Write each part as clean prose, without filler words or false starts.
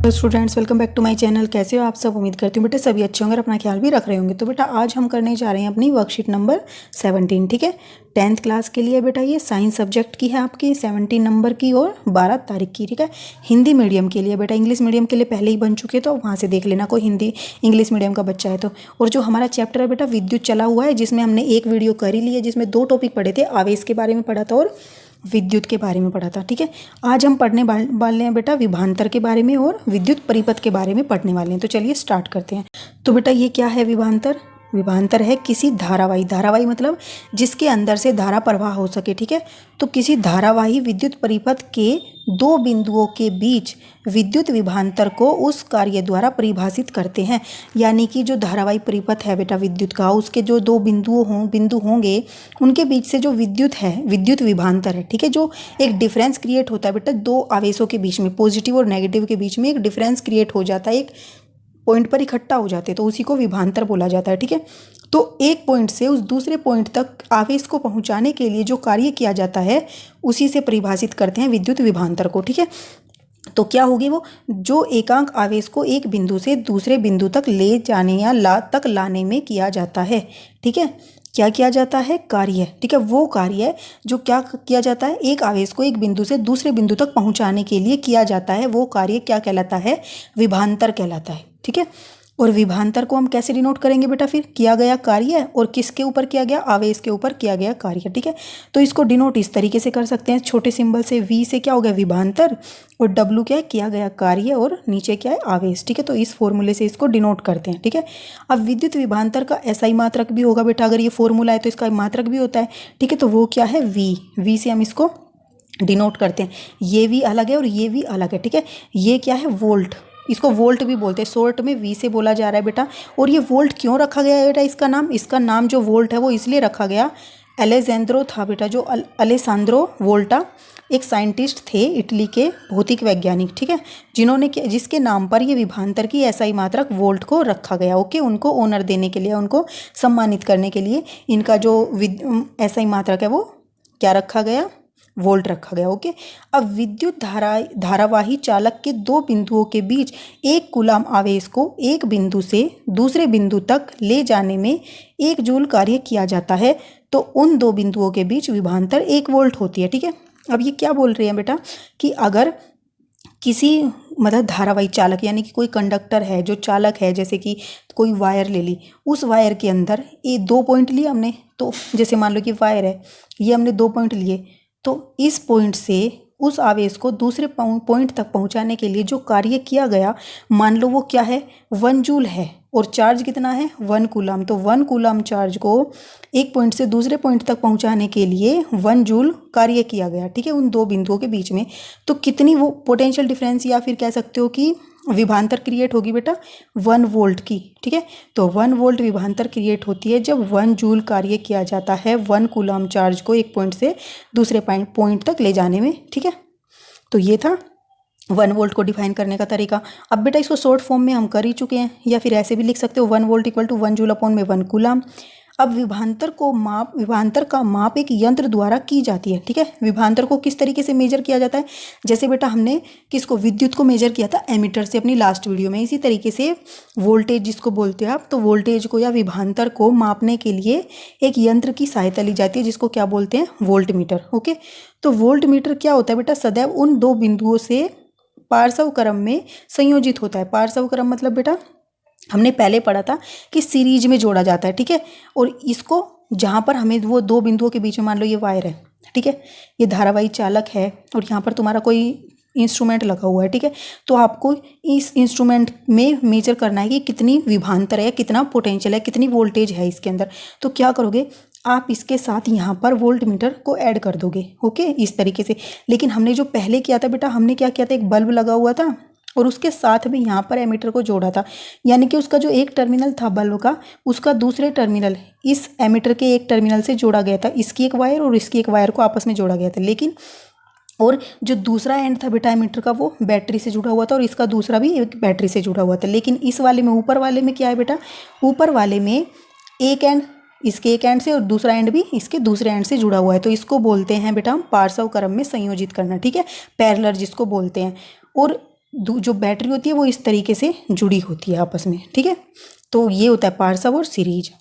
Hello students, welcome back to my channel. कैसे हो आप सब? उम्मीद करती हूँ बेटा सभी अच्छे होंगे और अपना ख्याल भी रख रहे होंगे। तो बेटा आज हम करने जा रहे हैं अपनी वर्कशीट नंबर 17। ठीक है, 10th क्लास के लिए बेटा ये साइंस सब्जेक्ट की है आपकी 17 नंबर की और 12 तारीख की। ठीक है, हिंदी मीडियम के लिए बेटा, इंग्लिश मीडियम के लिए पहले ही बन चुके तो वहाँ से देख लेना कोई हिंदी इंग्लिश मीडियम का बच्चा है तो। और जो हमारा चैप्टर है बेटा विद्युत चला हुआ है, जिसमें हमने एक वीडियो कर ही ली है, जिसमें 2 टॉपिक पढ़े थे, आवेश के बारे में पढ़ा था और विद्युत के बारे में पढ़ा था। ठीक है, आज हम पढ़ने वाले हैं बेटा विभवांतर के बारे में और विद्युत परिपथ के बारे में पढ़ने वाले हैं। तो चलिए स्टार्ट करते हैं। तो बेटा ये क्या है विभवांतर? विभवांतर है किसी धारावाही मतलब जिसके अंदर से धारा प्रवाह हो सके। ठीक है, तो किसी धारावाही विद्युत परिपथ के दो बिंदुओं के बीच विद्युत विभवांतर को उस कार्य द्वारा परिभाषित करते हैं। यानी कि जो धारावाही परिपथ है बेटा विद्युत का, उसके जो दो बिंदु होंगे उनके बीच से जो विद्युत है, विद्युत विभवांतर है। ठीक है, जो एक डिफरेंस क्रिएट होता है बेटा दो आवेशों के बीच में, पॉजिटिव और नेगेटिव के बीच में एक डिफरेंस क्रिएट हो जाता है, एक पॉइंट पर इकट्ठा हो जाते हैं, तो उसी को विभवांतर बोला जाता है। ठीक है, तो एक पॉइंट से उस दूसरे पॉइंट तक आवेश को पहुंचाने के लिए जो कार्य किया जाता है उसी से परिभाषित करते हैं विद्युत विभवांतर को। ठीक है, तो क्या होगी वो? जो एकांक आवेश को एक बिंदु से दूसरे बिंदु तक ले जाने या लाने में किया जाता है। ठीक है, क्या किया जाता है? कार्य। ठीक है, वो कार्य जो क्या किया जाता है, एक आवेश को एक बिंदु से दूसरे बिंदु तक पहुंचाने के लिए किया जाता है, वो कार्य क्या कहलाता है? विभवांतर कहलाता है। ठीक है, और विभवांतर को हम कैसे डिनोट करेंगे बेटा? फिर किया गया कार्य और किसके ऊपर किया गया? आवेश के ऊपर किया गया कार्य। ठीक है, तो इसको डिनोट इस तरीके से कर सकते हैं, छोटे सिंबल से। V से क्या हो गया? विभवांतर, और W क्या है? किया गया कार्य, और नीचे क्या है? आवेश। ठीक है, तो इस फॉर्मूले से इसको डिनोट करते हैं। ठीक है, अब विद्युत विभवांतर का SI मात्रक भी होगा बेटा, अगर ये फॉर्मूला है तो इसका मात्रक भी होता है। ठीक है, तो वो क्या है? V से हम इसको डिनोट करते हैं। ये V अलग है और ये V अलग है। ठीक है, ये क्या है? वोल्ट, इसको वोल्ट भी बोलते हैं, शॉर्ट में V से बोला जा रहा है बेटा। और ये वोल्ट क्यों रखा गया है बेटा? इसका नाम जो वोल्ट है वो इसलिए रखा गया, अलेजेंद्रो था बेटा, जो अलेसांद्रो वोल्टा एक साइंटिस्ट थे, इटली के भौतिक वैज्ञानिक। ठीक है, जिसके नाम पर ये विभवांतर की SI मात्रक वोल्ट को रखा गया। ओके, उनको ऑनर देने के लिए, उनको सम्मानित करने के लिए इनका जो SI मात्रक है वो क्या रखा गया? वोल्ट रखा गया। ओके, अब विद्युत धारावाही चालक के दो बिंदुओं के बीच एक कूलाम आवेश को एक बिंदु से दूसरे बिंदु तक ले जाने में 1 जूल कार्य किया जाता है, तो उन दो बिंदुओं के बीच विभवांतर 1 वोल्ट होती है। ठीक है, अब ये क्या बोल रहे हैं बेटा कि अगर किसी मतलब धारावाही चालक यानी कि कोई कंडक्टर है जो चालक है, जैसे कि कोई वायर ले ली, उस वायर के अंदर ये 2 पॉइंट लिए हमने, तो जैसे मान लो कि वायर है, ये हमने 2 पॉइंट लिए, तो इस पॉइंट से उस आवेश को दूसरे पॉइंट तक पहुंचाने के लिए जो कार्य किया गया, मान लो वो क्या है? 1 जूल है, और चार्ज कितना है? 1 कूलाम। तो 1 कूलाम चार्ज को एक पॉइंट से दूसरे पॉइंट तक पहुंचाने के लिए 1 जूल कार्य किया गया। ठीक है, उन दो बिंदुओं के बीच में। तो कितनी वो पोटेंशियल डिफरेंस, या फिर कह सकते हो कि विभवांतर क्रिएट होगी बेटा 1 वोल्ट की। ठीक है, तो 1 वोल्ट विभवांतर क्रिएट होती है जब 1 जूल कार्य किया जाता है 1 कूलाम चार्ज को एक पॉइंट से दूसरे पॉइंट तक ले जाने में। ठीक है, तो ये था 1 वोल्ट को डिफाइन करने का तरीका। अब बेटा इसको शॉर्ट फॉर्म में हम कर ही चुके हैं, या फिर ऐसे भी लिख सकते हो 1 volt equal to 1 joule upon में 1 कूलाम। अब विभवांतर का माप एक यंत्र द्वारा की जाती है। ठीक है, विभवांतर को किस तरीके से मेजर किया जाता है? जैसे बेटा हमने किसको? विद्युत को मेजर किया था एमीटर से अपनी लास्ट वीडियो में। इसी तरीके से वोल्टेज जिसको बोलते हैं आप, तो वोल्टेज को या विभवांतर को मापने के लिए एक यंत्र की सहायता ली जाती है, जिसको क्या बोलते हैं? Volt meter. ओके, तो वोल्ट मीटर क्या होता है बेटा? सदैव उन दो बिंदुओं से पार्श्व क्रम में संयोजित होता है। पार्श्व क्रम मतलब बेटा हमने पहले पढ़ा था कि सीरीज में जोड़ा जाता है। ठीक है, और इसको जहाँ पर हमें वो दो बिंदुओं के बीच में, मान लो ये वायर है, ठीक है, ये धारावाही चालक है, और यहाँ पर तुम्हारा कोई इंस्ट्रूमेंट लगा हुआ है। ठीक है, तो आपको इस इंस्ट्रूमेंट में मेजर करना है कि कितनी विभवांतर है, कितना पोटेंशियल है, कितनी वोल्टेज है इसके अंदर। तो क्या करोगे आप? इसके साथ यहाँ पर वोल्ट मीटर को ऐड कर दोगे। ओके, इस तरीके से। लेकिन हमने जो पहले किया था बेटा, हमने क्या किया था? एक बल्ब लगा हुआ था और उसके साथ में यहाँ पर एमीटर को जोड़ा था, यानी कि उसका जो एक टर्मिनल था बल्ब का, उसका दूसरे टर्मिनल इस एमीटर के एक टर्मिनल से जोड़ा गया था। इसकी एक वायर और इसकी एक वायर को आपस में जोड़ा गया था। लेकिन और जो दूसरा एंड था बेटा एमीटर का, वो बैटरी से जुड़ा हुआ था, और इसका दूसरा भी एक बैटरी से जुड़ा हुआ था। लेकिन इस वाले में, ऊपर वाले में क्या है बेटा? ऊपर वाले में एक एंड इसके एक एंड से और दूसरा एंड भी इसके दूसरे एंड से जुड़ा हुआ है। तो इसको बोलते हैं बेटा हम पार्श्व क्रम में संयोजित करना। ठीक है, पैरेलल जिसको बोलते हैं। और जो बैटरी होती है वो इस तरीके से जुड़ी होती है आपस में, ठीक है। तो ये होता है पार्श्व और सीरीज।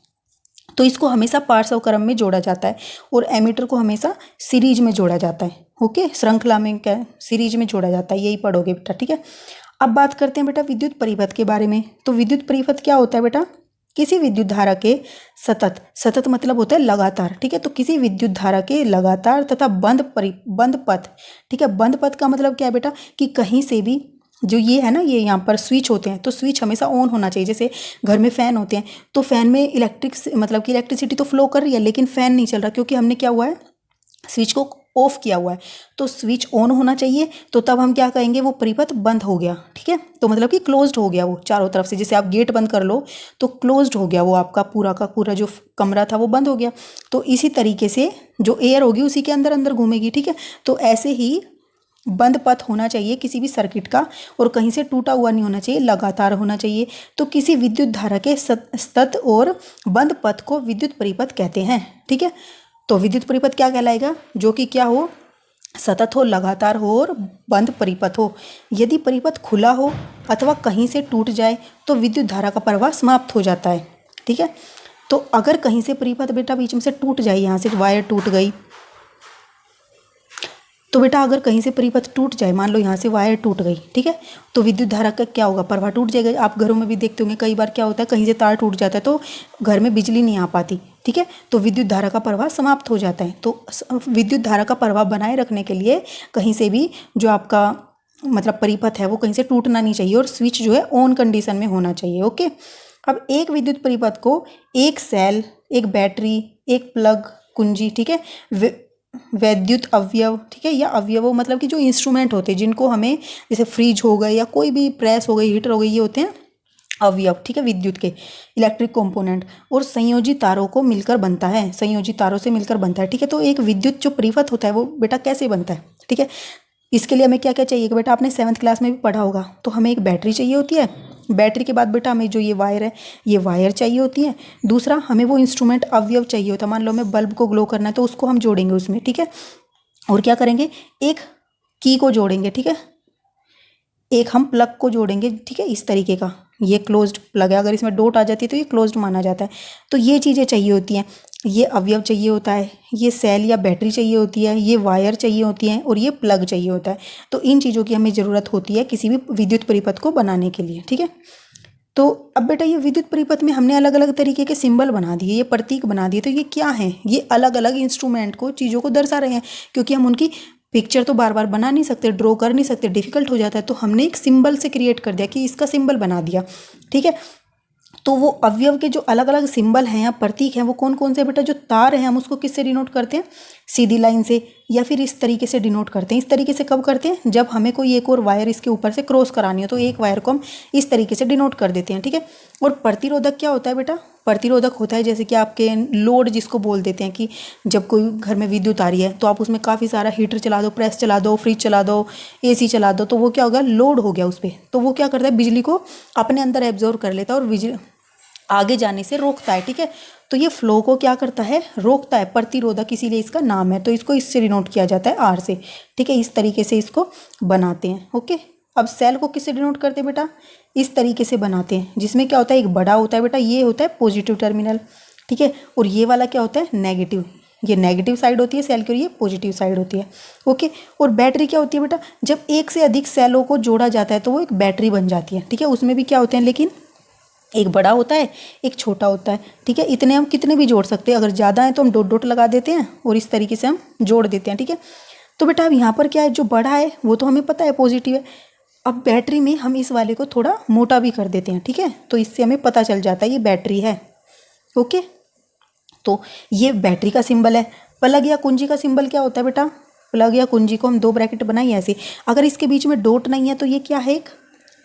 तो इसको हमेशा पार्श्व क्रम में जोड़ा जाता है और एमीटर को हमेशा सीरीज में जोड़ा जाता है। ओके, श्रृंखला में क्या सीरीज में जोड़ा जाता है, यही पढ़ोगे बेटा, ठीक है। अब बात करते हैं बेटा विद्युत परिपथ के बारे में। तो विद्युत परिपथ क्या होता है बेटा? किसी विद्युत धारा के सतत मतलब होता है लगातार, ठीक है। तो किसी विद्युत धारा के लगातार तथा बंद पथ, ठीक है। बंद पथ का मतलब क्या है बेटा? कि कहीं से भी जो ये है ना, ये यहाँ पर स्विच होते हैं, तो स्विच हमेशा ऑन होना चाहिए। जैसे घर में फ़ैन होते हैं, तो फ़ैन में मतलब कि इलेक्ट्रिसिटी तो फ्लो कर रही है, लेकिन फ़ैन नहीं चल रहा, क्योंकि हमने क्या हुआ है, स्विच को ऑफ किया हुआ है। तो स्विच ऑन होना चाहिए, तो तब हम क्या कहेंगे, वो परिपथ बंद हो गया, ठीक है। तो मतलब कि क्लोज्ड हो गया वो चारों तरफ से। जैसे आप गेट बंद कर लो तो क्लोज्ड हो गया वो, आपका पूरा का पूरा जो कमरा था वो बंद हो गया। तो इसी तरीके से जो एयर होगी उसी के अंदर अंदर घूमेगी, ठीक है। तो ऐसे ही बंद पथ होना चाहिए किसी भी सर्किट का, और कहीं से टूटा हुआ नहीं होना चाहिए, लगातार होना चाहिए। तो किसी विद्युत धारा के सतत और बंद पथ को विद्युत परिपथ कहते हैं, ठीक है। तो विद्युत परिपथ क्या कहलाएगा? जो कि क्या हो, सतत हो, लगातार हो और बंद परिपथ हो। यदि परिपथ खुला हो अथवा कहीं से टूट जाए तो विद्युत धारा का प्रवाह समाप्त हो जाता है, ठीक है। तो अगर कहीं से परिपथ बेटा बीच में से टूट जाए, यहाँ से वायर टूट गई, तो बेटा अगर कहीं से परिपथ टूट जाए, मान लो यहाँ से वायर टूट गई, ठीक है, तो विद्युत धारा का क्या होगा, प्रवाह टूट जाएगा। आप घरों में भी देखते होंगे, कई बार क्या होता है, कहीं से तार टूट जाता है तो घर में बिजली नहीं आ पाती, ठीक है। तो विद्युत धारा का प्रवाह समाप्त हो जाता है। तो विद्युत धारा का प्रवाह बनाए रखने के लिए कहीं से भी जो आपका मतलब परिपथ है वो कहीं से टूटना नहीं चाहिए, और स्विच जो है ऑन कंडीशन में होना चाहिए। ओके, अब एक विद्युत परिपथ को एक सेल, एक बैटरी, एक प्लग कुंजी, ठीक है, वैद्युत अवयव, ठीक है, या अवयवों मतलब कि जो इंस्ट्रूमेंट होते हैं जिनको हमें, जैसे फ्रिज हो गए या कोई भी प्रेस हो गई, हीटर हो गई, ये होते हैं अवयव, ठीक है, विद्युत के इलेक्ट्रिक कंपोनेंट, और संयोजी तारों को मिलकर बनता है, संयोजी तारों से मिलकर बनता है, ठीक है। तो एक विद्युत जो परिपथ होता है वो बेटा कैसे बनता है, ठीक है। इसके लिए हमें क्या क्या चाहिए कि बेटा आपने 7th क्लास में भी पढ़ा होगा। तो हमें एक बैटरी चाहिए होती है, बैटरी के बाद बेटा हमें जो ये वायर है, ये वायर चाहिए होती है। दूसरा हमें वो इंस्ट्रूमेंट अवयव चाहिए होता है, मान लो हमें बल्ब को ग्लो करना है तो उसको हम जोड़ेंगे उसमें, ठीक है। और क्या करेंगे, एक की को जोड़ेंगे, ठीक है, एक हम प्लग को जोड़ेंगे, ठीक है, इस तरीके का। ये क्लोज्ड प्लग है, अगर इसमें डॉट आ जाती है तो ये क्लोज्ड माना जाता है। तो ये चीज़ें चाहिए होती हैं, ये अवयव चाहिए होता है, ये सेल या बैटरी चाहिए होती है, ये वायर चाहिए होती हैं, और ये प्लग चाहिए होता है। तो इन चीज़ों की हमें ज़रूरत होती है किसी भी विद्युत परिपथ को बनाने के लिए, ठीक है। तो अब बेटा ये विद्युत परिपथ में हमने अलग अलग तरीके के सिंबल बना दिए, ये प्रतीक बना दिए। तो ये क्या है, ये अलग अलग इंस्ट्रूमेंट को, चीज़ों को दर्शा रहे हैं, क्योंकि हम उनकी पिक्चर तो बार बार बना नहीं सकते, ड्रॉ कर नहीं सकते, डिफिकल्ट हो जाता है। तो हमने एक सिंबल से क्रिएट कर दिया कि इसका सिंबल बना दिया, ठीक है। तो वो अवयव के जो अलग अलग सिंबल हैं या प्रतीक हैं वो कौन कौन से बेटा, जो तार हैं हम उसको किससे डिनोट करते हैं, सीधी लाइन से, या फिर इस तरीके से डिनोट करते हैं। इस तरीके से कब करते हैं, जब हमें कोई एक और वायर इसके ऊपर से क्रॉस करानी हो, तो एक वायर को हम इस तरीके से डिनोट कर देते हैं, ठीक है। और प्रतिरोधक क्या होता है बेटा, प्रतिरोधक होता है जैसे कि आपके लोड जिसको बोल देते हैं, कि जब कोई घर में विद्युत आ रही है तो आप उसमें काफ़ी सारा हीटर चला दो, प्रेस चला दो, फ्रिज चला दो, एसी चला दो, तो वो क्या होगा, लोड हो गया उस पर। तो वो क्या करता है, बिजली को अपने अंदर एब्जॉर्व कर लेता है और बिजली आगे जाने से रोकता है, ठीक है। तो ये फ्लो को क्या करता है, रोकता है, प्रतिरोधक इसीलिए इसका नाम है। तो इसको इससे डिनोट किया जाता है आर से, ठीक है। इस तरीके से इसको बनाते हैं। ओके, अब सेल को किससे डिनोट करते हैं बेटा, इस तरीके से बनाते हैं, जिसमें क्या होता है, एक बड़ा होता है बेटा, ये होता है पॉजिटिव टर्मिनल, ठीक है, और ये वाला क्या होता है, नेगेटिव। ये नेगेटिव साइड होती है सेल की और ये पॉजिटिव साइड होती है। ओके, और बैटरी क्या होती है बेटा, जब एक से अधिक सेलों को जोड़ा जाता है तो वो एक बैटरी बन जाती है, ठीक है। उसमें भी क्या होते हैं, लेकिन एक बड़ा होता है, एक छोटा होता है, ठीक है। इतने हम कितने भी जोड़ सकते हैं, अगर ज़्यादा है तो हम डॉट डॉट लगा देते हैं और इस तरीके से हम जोड़ देते हैं, ठीक है। तो बेटा अब यहाँ पर क्या है, जो बड़ा है वो तो हमें पता है पॉजिटिव है। अब बैटरी में हम इस वाले को थोड़ा मोटा भी कर देते हैं, ठीक है, तो इससे हमें पता चल जाता है ये बैटरी है। ओके, तो ये बैटरी का सिंबल है। प्लग या कुंजी का सिंबल क्या होता है बेटा, प्लग या कुंजी को हम 2 ब्रैकेट बनाइए ऐसे, अगर इसके बीच में डॉट नहीं है तो ये क्या है, एक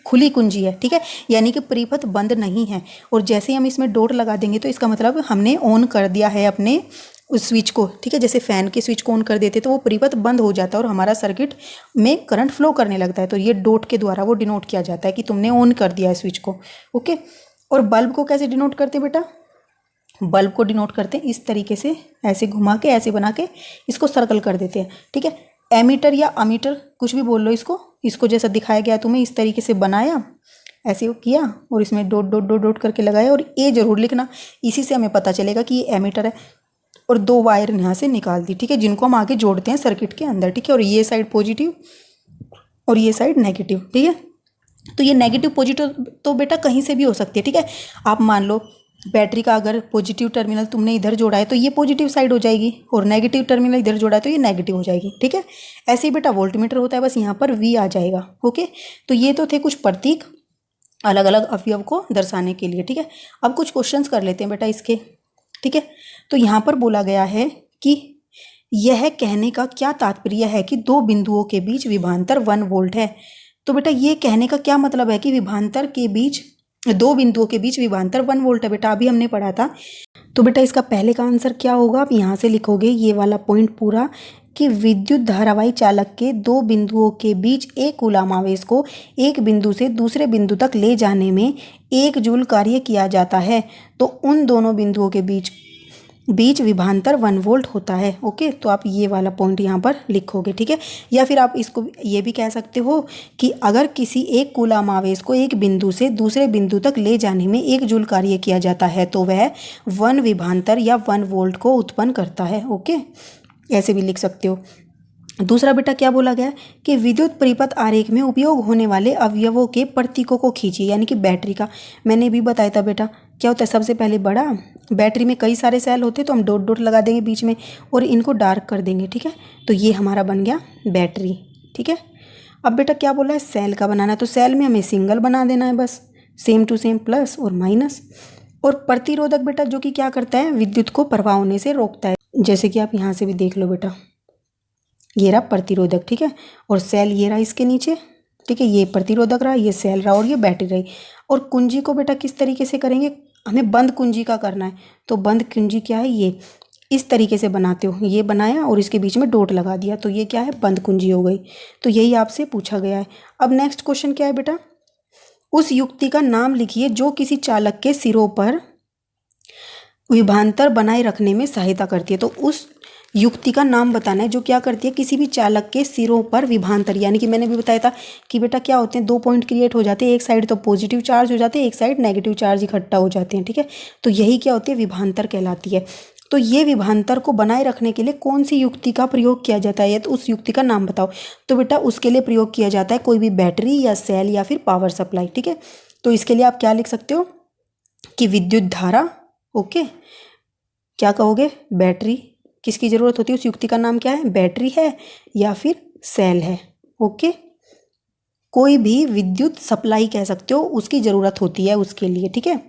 खुली कुंजी है, ठीक है, यानी कि परिपथ बंद नहीं है। और जैसे ही हम इसमें डॉट लगा देंगे तो इसका मतलब हमने ऑन कर दिया है अपने उस स्विच को, ठीक है। जैसे फैन के स्विच को ऑन कर देते तो वो परिपथ बंद हो जाता है और हमारा सर्किट में करंट फ्लो करने लगता है। तो ये डॉट के द्वारा वो डिनोट किया जाता है कि तुमने ऑन कर दिया है स्विच को। ओके, और बल्ब को कैसे डिनोट करते बेटा, बल्ब को डिनोट करते हैं इस तरीके से, ऐसे घुमा के, ऐसे बना के इसको सर्कल कर देते हैं, ठीक है। एमीटर या अमीटर कुछ भी बोल लो इसको, इसको जैसा दिखाया गया तुम्हें इस तरीके से बनाया, ऐसे किया और इसमें डॉट डॉट डॉट डॉट करके लगाया, और ये जरूर लिखना, इसी से हमें पता चलेगा कि ये एमीटर है। और 2 वायर यहाँ से निकाल दी, ठीक है, जिनको हम आगे जोड़ते हैं सर्किट के अंदर, ठीक है। और ये साइड पॉजिटिव और ये साइड नेगेटिव, ठीक है। तो ये नेगेटिव पॉजिटिव तो बेटा कहीं से भी हो सकती है, ठीक है। आप मान लो बैटरी का अगर पॉजिटिव टर्मिनल तुमने इधर जोड़ा है तो ये पॉजिटिव साइड हो जाएगी, और नेगेटिव टर्मिनल इधर जोड़ा है तो ये नेगेटिव हो जाएगी, ठीक है। ऐसे ही बेटा वोल्टमीटर होता है, बस यहाँ पर V आ जाएगा। ओके, तो ये तो थे कुछ प्रतीक अलग अलग अवयव को दर्शाने के लिए, ठीक है। अब कुछ क्वेश्चंस कर लेते हैं बेटा इसके, ठीक है। तो यहाँ पर बोला गया है कि यह कहने का क्या तात्पर्य है कि 2 बिंदुओं के बीच विभवांतर 1 वोल्ट है। तो बेटा ये कहने का क्या मतलब है कि विभवांतर के बीच 2 बिंदुओं के बीच विभवांतर 1 वोल्ट है, बेटा अभी हमने पढ़ा था। तो बेटा इसका पहले का आंसर क्या होगा, आप यहाँ से लिखोगे ये वाला पॉइंट पूरा कि विद्युत धारावाही चालक के 2 बिंदुओं के बीच एक कूलाम आवेश को एक बिंदु से दूसरे बिंदु तक ले जाने में 1 जूल कार्य किया जाता है। तो उन दोनों बिंदुओं के बीच विभवांतर 1 वोल्ट होता है। ओके, तो आप ये वाला पॉइंट यहाँ पर लिखोगे, ठीक है। या फिर आप इसको ये भी कह सकते हो कि अगर किसी एक कूलाम आवेश को एक बिंदु से दूसरे बिंदु तक ले जाने में 1 जूल कार्य किया जाता है तो वह 1 विभवांतर या 1 वोल्ट को उत्पन्न करता है। ओके, ऐसे भी लिख सकते हो। दूसरा बेटा क्या बोला गया कि विद्युत परिपथ आरेख में उपयोग होने वाले अवयवों के प्रतीकों को खींचिए, यानी कि बैटरी का मैंने भी बताया था बेटा क्या होता है। सबसे पहले बड़ा, बैटरी में कई सारे सेल होते हैं तो हम डॉट डॉट लगा देंगे बीच में और इनको डार्क कर देंगे, ठीक है। तो ये हमारा बन गया बैटरी, ठीक है। अब बेटा क्या बोला है, सेल का बनाना है, तो सेल में हमें सिंगल बना देना है, बस सेम टू सेम प्लस और माइनस। और प्रतिरोधक बेटा जो कि क्या करता है, विद्युत को प्रवाह होने से रोकता है, जैसे कि आप यहाँ से भी देख लो बेटा, ये रहा प्रतिरोधक, ठीक है। और सेल ये रहा इसके नीचे, ठीक है, ये प्रतिरोधक रहा, ये सेल रहा और ये बैटरी रही। और कुंजी को बेटा किस तरीके से करेंगे, हमें बंद कुंजी का करना है। तो बंद कुंजी क्या है, ये इस तरीके से बनाते हो, ये बनाया और इसके बीच में डॉट लगा दिया, तो ये क्या है, बंद कुंजी हो गई। तो यही आपसे पूछा गया है। अब नेक्स्ट क्वेश्चन क्या है बेटा, उस युक्ति का नाम लिखिए जो किसी चालक के सिरों पर विभवांतर बनाए रखने में सहायता करती है। तो उस युक्ति का नाम बताना है जो क्या करती है, किसी भी चालक के सिरों पर विभवांतर, यानी कि मैंने भी बताया था कि बेटा क्या होते हैं, 2 पॉइंट क्रिएट हो जाते हैं, एक साइड तो पॉजिटिव चार्ज हो जाते हैं, एक साइड नेगेटिव चार्ज इकट्ठा हो जाते हैं, ठीक है। तो यही क्या होती है, विभवांतर कहलाती है। तो ये विभवांतर को बनाए रखने के लिए कौन सी युक्ति का प्रयोग किया जाता है, तो उस युक्ति का नाम बताओ। तो बेटा उसके लिए प्रयोग किया जाता है कोई भी बैटरी या सेल या फिर पावर सप्लाई, ठीक है। तो इसके लिए आप क्या लिख सकते हो कि विद्युत धारा, ओके, क्या कहोगे, बैटरी, किसकी ज़रूरत होती है, उस युक्ति का नाम क्या है, बैटरी है या फिर सेल है। ओके, कोई भी विद्युत सप्लाई कह सकते हो, उसकी ज़रूरत होती है उसके लिए, ठीक है।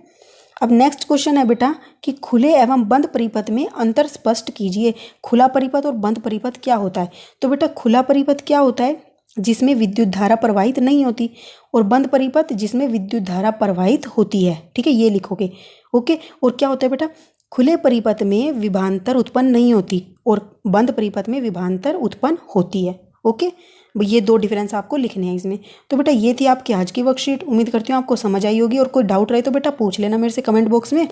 अब नेक्स्ट क्वेश्चन है बेटा कि खुले एवं बंद परिपथ में अंतर स्पष्ट कीजिए। खुला परिपथ और बंद परिपथ क्या होता है। तो बेटा खुला परिपथ क्या होता है, जिसमें विद्युत धारा प्रवाहित नहीं होती, और बंद परिपथ जिसमें विद्युत धारा प्रवाहित होती है, ठीक है, ये लिखोगे। ओके, और क्या होता है बेटा, खुले परिपथ में विभवांतर उत्पन्न नहीं होती और बंद परिपथ में विभवांतर उत्पन्न होती है। ओके, ये 2 डिफरेंस आपको लिखने हैं इसमें। तो बेटा ये थी आपकी आज की वर्कशीट, उम्मीद करती हूँ आपको समझ आई होगी, और कोई डाउट रहे तो बेटा पूछ लेना मेरे से कमेंट बॉक्स में।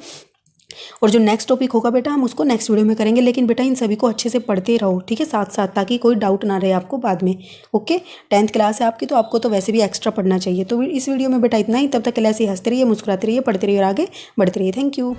और जो नेक्स्ट टॉपिक होगा बेटा हम उसको नेक्स्ट वीडियो में करेंगे, लेकिन बेटा इन सभी को अच्छे से पढ़ते रहो, ठीक है, साथ साथ, ताकि कोई डाउट ना रहे आपको बाद में। ओके, 10th क्लास है आपकी, तो आपको तो वैसे भी एक्स्ट्रा पढ़ना चाहिए। तो इस वीडियो में बेटा इतना ही, तब तक के लिए ऐसे ही हंसते रहिए, मुस्कुराते रहिए, पढ़ते रहिए और आगे बढ़ते रहिए। Thank you.